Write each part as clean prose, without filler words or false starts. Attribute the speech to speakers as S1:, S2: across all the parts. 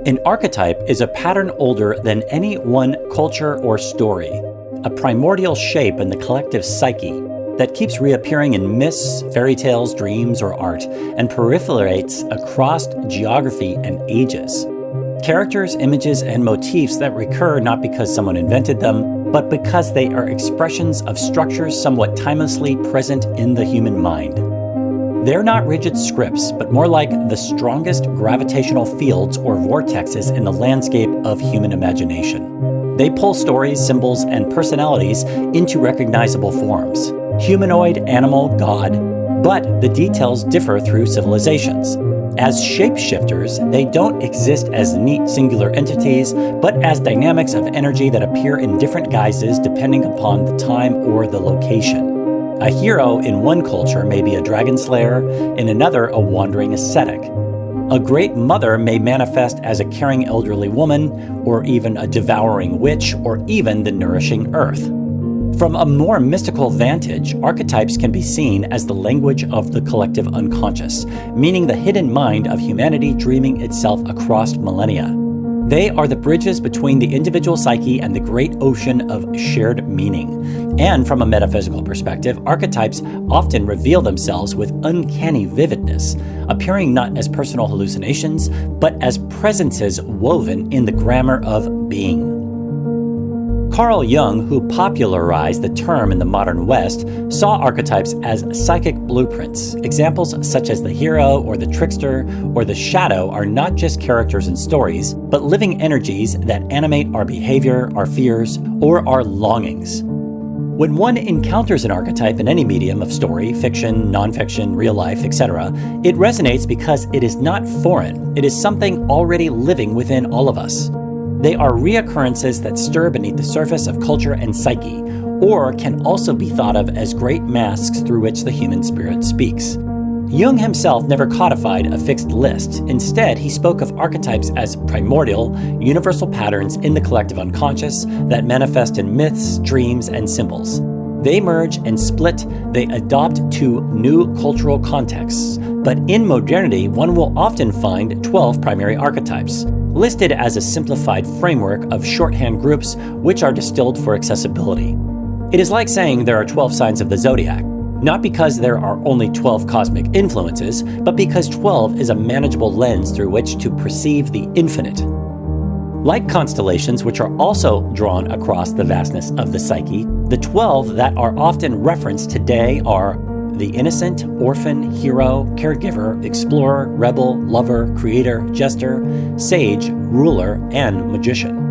S1: An archetype is a pattern older than any one culture or story, a primordial shape in the collective psyche that keeps reappearing in myths, fairy tales, dreams, or art, and proliferates across geography and ages. Characters, images, and motifs that recur not because someone invented them, but because they are expressions of structures somewhat timelessly present in the human mind. They're not rigid scripts, but more like the strongest gravitational fields or vortexes in the landscape of human imagination. They pull stories, symbols, and personalities into recognizable forms. Humanoid, animal, god, but the details differ through civilizations. As shapeshifters, they don't exist as neat singular entities, but as dynamics of energy that appear in different guises depending upon the time or the location. A hero in one culture may be a dragon slayer, in another a wandering ascetic. A great mother may manifest as a caring elderly woman, or even a devouring witch, or even the nourishing earth. From a more mystical vantage, archetypes can be seen as the language of the collective unconscious, meaning the hidden mind of humanity dreaming itself across millennia. They are the bridges between the individual psyche and the great ocean of shared meaning. And from a metaphysical perspective, archetypes often reveal themselves with uncanny vividness, appearing not as personal hallucinations, but as presences woven in the grammar of being. Carl Jung, who popularized the term in the modern West, saw archetypes as psychic blueprints. Examples such as the hero or the trickster or the shadow are not just characters and stories, but living energies that animate our behavior, our fears, or our longings. When one encounters an archetype in any medium of story, fiction, nonfiction, real life, etc., it resonates because it is not foreign. It is something already living within all of us. They are reoccurrences that stir beneath the surface of culture and psyche, or can also be thought of as great masks through which the human spirit speaks. Jung himself never codified a fixed list. Instead, he spoke of archetypes as primordial, universal patterns in the collective unconscious that manifest in myths, dreams, and symbols. They merge and split, they adopt to new cultural contexts. But in modernity, one will often find 12 primary archetypes, listed as a simplified framework of shorthand groups which are distilled for accessibility. It is like saying there are 12 signs of the zodiac, not because there are only 12 cosmic influences, but because 12 is a manageable lens through which to perceive the infinite. Like constellations, which are also drawn across the vastness of the psyche, the 12 that are often referenced today are the innocent, orphan, hero, caregiver, explorer, rebel, lover, creator, jester, sage, ruler, and magician.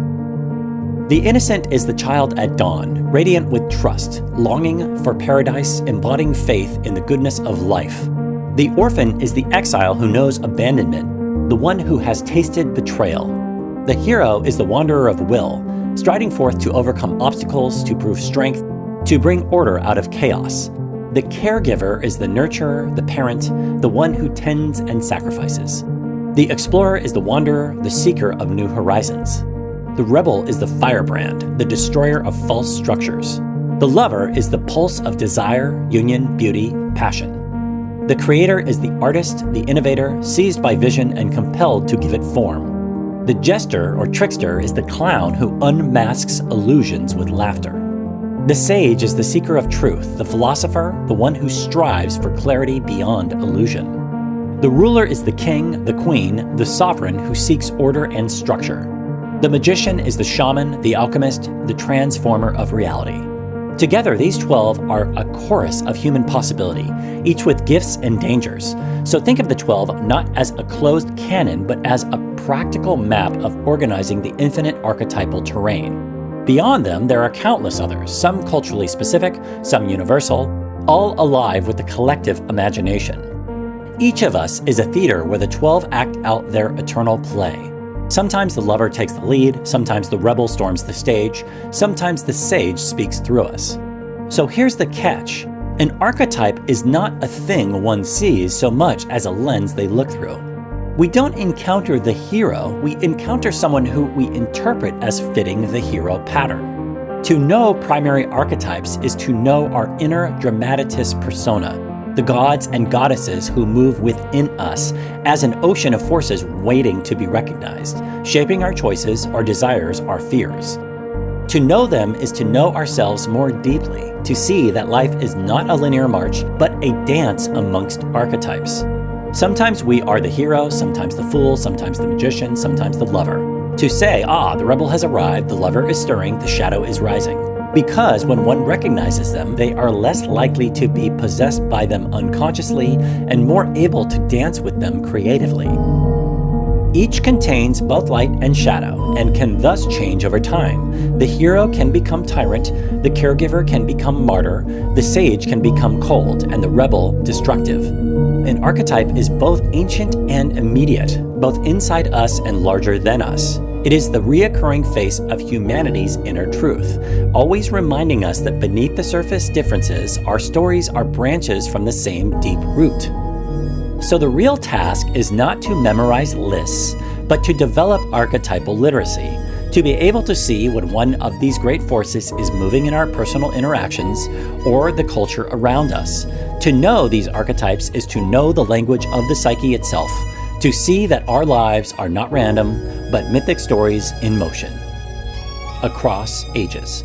S1: The innocent is the child at dawn, radiant with trust, longing for paradise, embodying faith in the goodness of life. The orphan is the exile who knows abandonment, the one who has tasted betrayal. The hero is the wanderer of will, striding forth to overcome obstacles, to prove strength, to bring order out of chaos. The caregiver is the nurturer, the parent, the one who tends and sacrifices. The explorer is the wanderer, the seeker of new horizons. The rebel is the firebrand, the destroyer of false structures. The lover is the pulse of desire, union, beauty, passion. The creator is the artist, the innovator, seized by vision and compelled to give it form. The jester or trickster is the clown who unmasks illusions with laughter. The sage is the seeker of truth, the philosopher, the one who strives for clarity beyond illusion. The ruler is the king, the queen, the sovereign who seeks order and structure. The magician is the shaman, the alchemist, the transformer of reality. Together, these 12 are a chorus of human possibility, each with gifts and dangers. So think of the 12 not as a closed canon, but as a practical map of organizing the infinite archetypal terrain. Beyond them, there are countless others, some culturally specific, some universal, all alive with the collective imagination. Each of us is a theater where the 12 act out their eternal play. Sometimes the lover takes the lead, sometimes the rebel storms the stage, sometimes the sage speaks through us. So here's the catch. An archetype is not a thing one sees so much as a lens they look through. We don't encounter the hero, we encounter someone who we interpret as fitting the hero pattern. To know primary archetypes is to know our inner dramatis persona, the gods and goddesses who move within us as an ocean of forces waiting to be recognized, shaping our choices, our desires, our fears. To know them is to know ourselves more deeply, to see that life is not a linear march, but a dance amongst archetypes. Sometimes we are the hero, sometimes the fool, sometimes the magician, sometimes the lover. To say, the rebel has arrived, the lover is stirring, the shadow is rising. Because when one recognizes them, they are less likely to be possessed by them unconsciously and more able to dance with them creatively. Each contains both light and shadow and can thus change over time. The hero can become tyrant, the caregiver can become martyr, the sage can become cold, and the rebel destructive. An archetype is both ancient and immediate, both inside us and larger than us. It is the reoccurring face of humanity's inner truth, always reminding us that beneath the surface differences, our stories are branches from the same deep root. So the real task is not to memorize lists, but to develop archetypal literacy, to be able to see when one of these great forces is moving in our personal interactions or the culture around us. To know these archetypes is to know the language of the psyche itself, to see that our lives are not random, but mythic stories in motion. Across Ages.